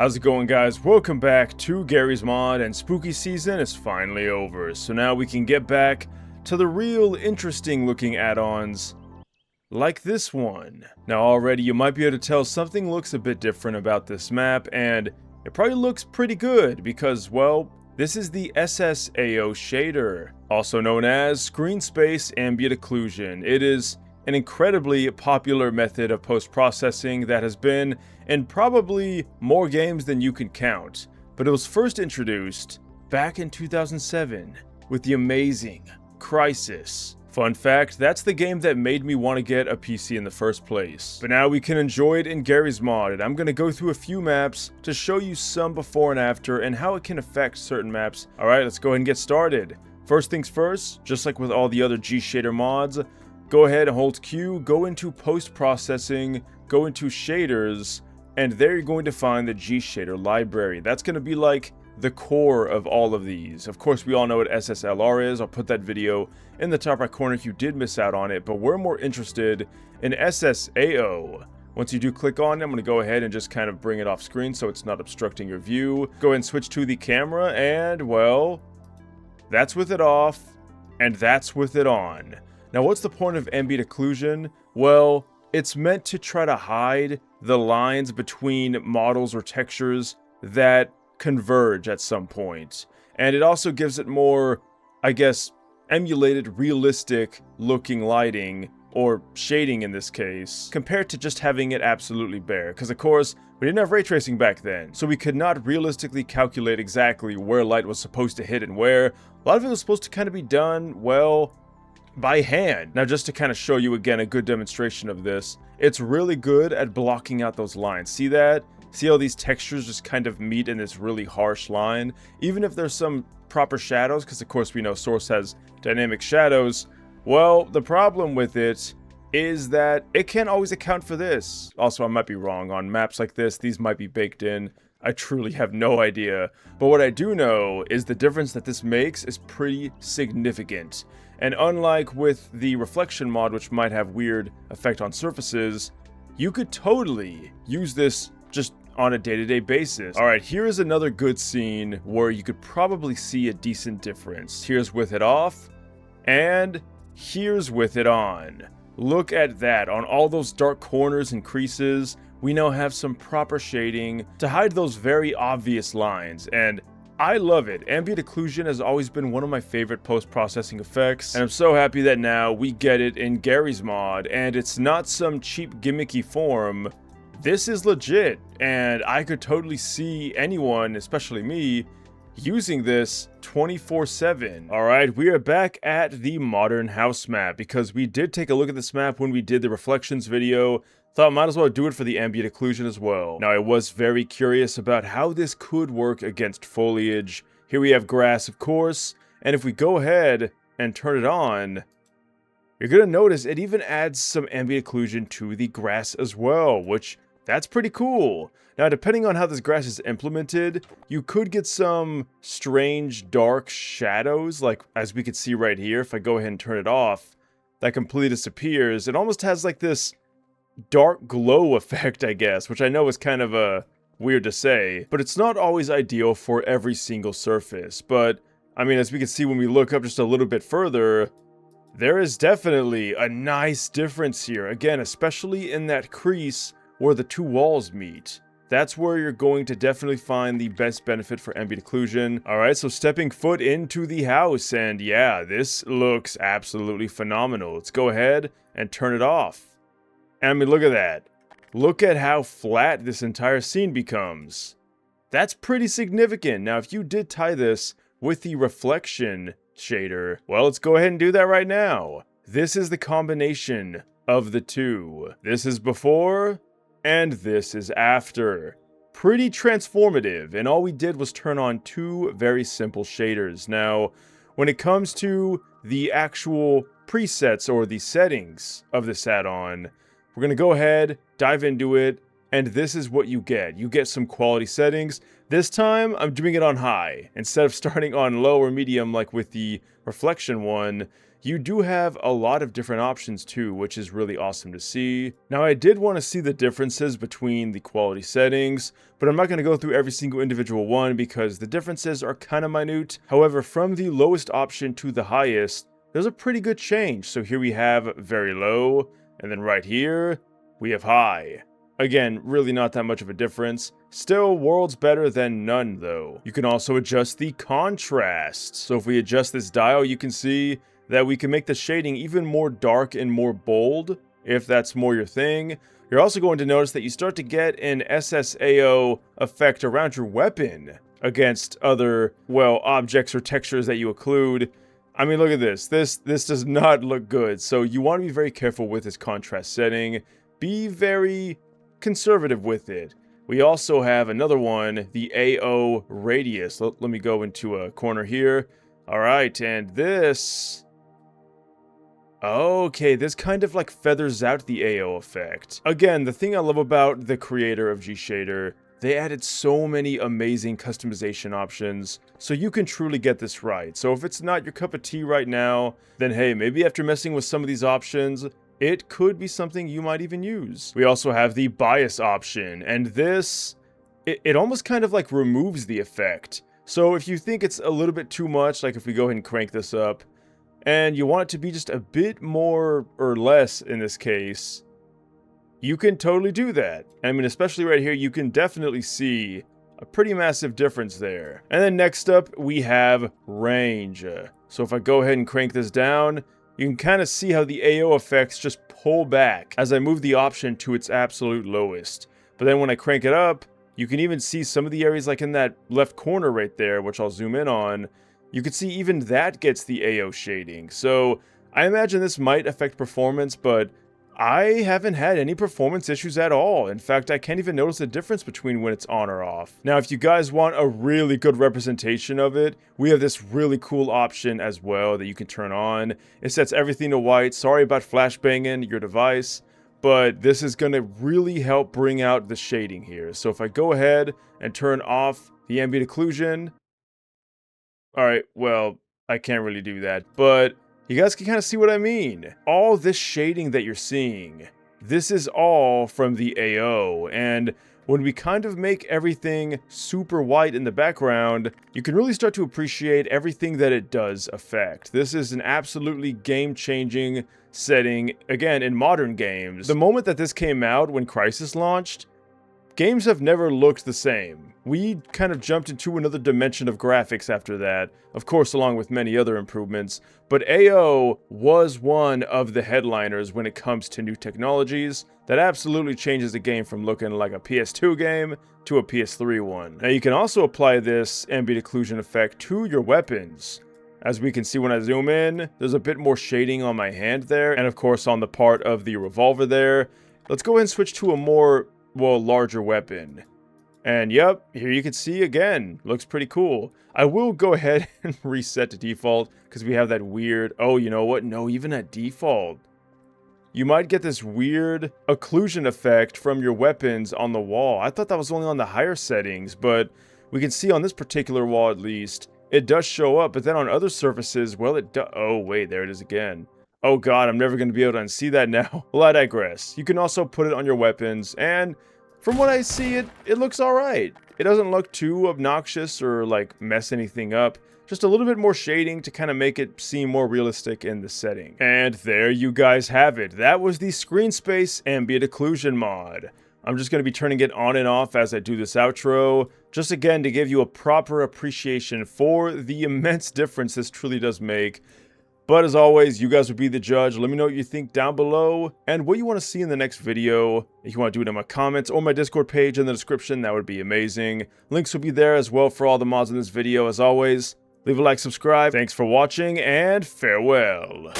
How's it going, guys? Welcome back to Garry's Mod, and spooky season is finally over, so now we can get back to the real interesting looking add-ons like this one. Now already you might be able to tell something looks a bit different about this map, and it probably looks pretty good because, well, this is the SSAO shader, also known as Screen Space Ambient Occlusion. It is an incredibly popular method of post-processing that has been in probably more games than you can count, but it was first introduced back in 2007 with the amazing Crysis. Fun fact, that's the game that made me want to get a PC in the first place. But now we can enjoy it in Garry's Mod, and I'm going to go through a few maps to show you some before and after and how it can affect certain maps. Alright, let's go ahead and get started. First things first, just like with all the other gShader mods, go ahead and hold Q, go into post-processing, go into shaders, and there you're going to find the gShader library. That's going to be like the core of all of these. Of course, we all know what SSLR is. I'll put that video in the top right corner if you did miss out on it, but we're more interested in SSAO. Once you do click on it, I'm going to go ahead and just kind of bring it off screen so it's not obstructing your view. Go ahead and switch to the camera, and, well, that's with it off, and that's with it on. Now, what's the point of ambient occlusion? Well, it's meant to try to hide the lines between models or textures that converge at some point. And it also gives it more, I guess, emulated, realistic looking lighting, or shading in this case, compared to just having it absolutely bare. Because of course, we didn't have ray tracing back then, so we could not realistically calculate exactly where light was supposed to hit and where. A lot of it was supposed to kind of be done, well, by hand. Now, just to kind of show you again a good demonstration of this, it's really good at blocking out those lines. See that? See how these textures just kind of meet in this really harsh line? Even if there's some proper shadows, because of course we know Source has dynamic shadows, well, the problem with it is that it can't always account for this. Also, I might be wrong. On maps like this, these might be baked in. I truly have no idea. But what I do know is the difference that this makes is pretty significant. And unlike with the reflection mod, which might have weird effect on surfaces, you could totally use this just on a day-to-day basis. Alright, here is another good scene where you could probably see a decent difference. Here's with it off, and here's with it on. Look at that. On all those dark corners and creases, we now have some proper shading to hide those very obvious lines, and I love it. Ambient occlusion has always been one of my favorite post-processing effects, and I'm so happy that now we get it in Garry's Mod, and it's not some cheap gimmicky form. This is legit, and I could totally see anyone, especially me, using this 24/7. Alright, we are back at the modern house map, because we did take a look at this map when we did the reflections video. Thought might as well do it for the ambient occlusion as well. Now, I was very curious about how this could work against foliage. Here we have grass, of course, and if we go ahead and turn it on, you're gonna notice it even adds some ambient occlusion to the grass as well, which that's pretty cool. Now, depending on how this grass is implemented, you could get some strange dark shadows, like as we can see right here. If I go ahead and turn it off, that completely disappears. It almost has like this dark glow effect, I guess, which I know is kind of weird to say, but it's not always ideal for every single surface. But I mean, as we can see when we look up just a little bit further, there is definitely a nice difference here. Again, especially in that crease where the two walls meet. That's where you're going to definitely find the best benefit for ambient occlusion. Alright, so stepping foot into the house, and yeah, this looks absolutely phenomenal. Let's go ahead and turn it off. And I mean, look at that. Look at how flat this entire scene becomes. That's pretty significant. Now, if you did tie this with the reflection shader, well, let's go ahead and do that right now. This is the combination of the two. This is before, and this is after. Pretty transformative, and all we did was turn on two very simple shaders. Now, when it comes to the actual presets or the settings of this add-on, we're going to go ahead, dive into it, and this is what you get. You get some quality settings. This time, I'm doing it on high. Instead of starting on low or medium like with the reflection one, you do have a lot of different options too, which is really awesome to see. Now, I did want to see the differences between the quality settings, but I'm not going to go through every single individual one because the differences are kind of minute. However, from the lowest option to the highest, there's a pretty good change. So here we have very low, and then right here, we have high. Again, really not that much of a difference. Still, worlds better than none though. You can also adjust the contrast. So if we adjust this dial, you can see that we can make the shading even more dark and more bold, if that's more your thing. You're also going to notice that you start to get an SSAO effect around your weapon against other, well, objects or textures that you occlude. I mean, look at this. This does not look good. So you want to be very careful with this contrast setting. Be very conservative with it. We also have another one, the AO radius. Let me go into a corner here. All right, and this... Okay, this kind of like feathers out the AO effect. Again, the thing I love about the creator of gShader, they added so many amazing customization options, so you can truly get this right. So if it's not your cup of tea right now, then hey, maybe after messing with some of these options, it could be something you might even use. We also have the bias option, and this, it almost kind of like removes the effect. So if you think it's a little bit too much, like if we go ahead and crank this up, and you want it to be just a bit more or less in this case, you can totally do that. I mean, especially right here, you can definitely see a pretty massive difference there. And then next up, we have range. So if I go ahead and crank this down, you can kind of see how the AO effects just pull back as I move the option to its absolute lowest. But then when I crank it up, you can even see some of the areas like in that left corner right there, which I'll zoom in on. You can see even that gets the AO shading. So I imagine this might affect performance, but I haven't had any performance issues at all. In fact, I can't even notice the difference between when it's on or off. Now, if you guys want a really good representation of it, we have this really cool option as well that you can turn on. It sets everything to white. Sorry about flashbanging your device, but this is going to really help bring out the shading here. So if I go ahead and turn off the ambient occlusion, alright, well, I can't really do that, but you guys can kind of see what I mean. All this shading that you're seeing, this is all from the AO, and when we kind of make everything super white in the background, you can really start to appreciate everything that it does affect. This is an absolutely game-changing setting, again, in modern games. The moment that this came out, when Crysis launched, games have never looked the same. We kind of jumped into another dimension of graphics after that, of course along with many other improvements, but AO was one of the headliners when it comes to new technologies that absolutely changes the game from looking like a PS2 game to a PS3 one. Now you can also apply this ambient occlusion effect to your weapons. As we can see when I zoom in, there's a bit more shading on my hand there, and of course on the part of the revolver there. Let's go ahead and switch to a more, well, larger weapon. And yep, here you can see again, looks pretty cool. I will go ahead and reset to default because we have that weird, oh, you know what? No, even at default, you might get this weird occlusion effect from your weapons on the wall. I thought that was only on the higher settings, but we can see on this particular wall at least, it does show up, but then on other surfaces, well, it does. Oh, wait, there it is again. Oh god, I'm never going to be able to unsee that now. Well, I digress. You can also put it on your weapons, and from what I see, it looks alright. It doesn't look too obnoxious or like mess anything up. Just a little bit more shading to kind of make it seem more realistic in the setting. And there you guys have it. That was the Screen Space Ambient Occlusion mod. I'm just going to be turning it on and off as I do this outro, just again to give you a proper appreciation for the immense difference this truly does make. But as always, you guys will be the judge. Let me know what you think down below and what you want to see in the next video. If you want to do it in my comments or my Discord page in the description, that would be amazing. Links will be there as well for all the mods in this video. As always, leave a like, subscribe. Thanks for watching, and farewell.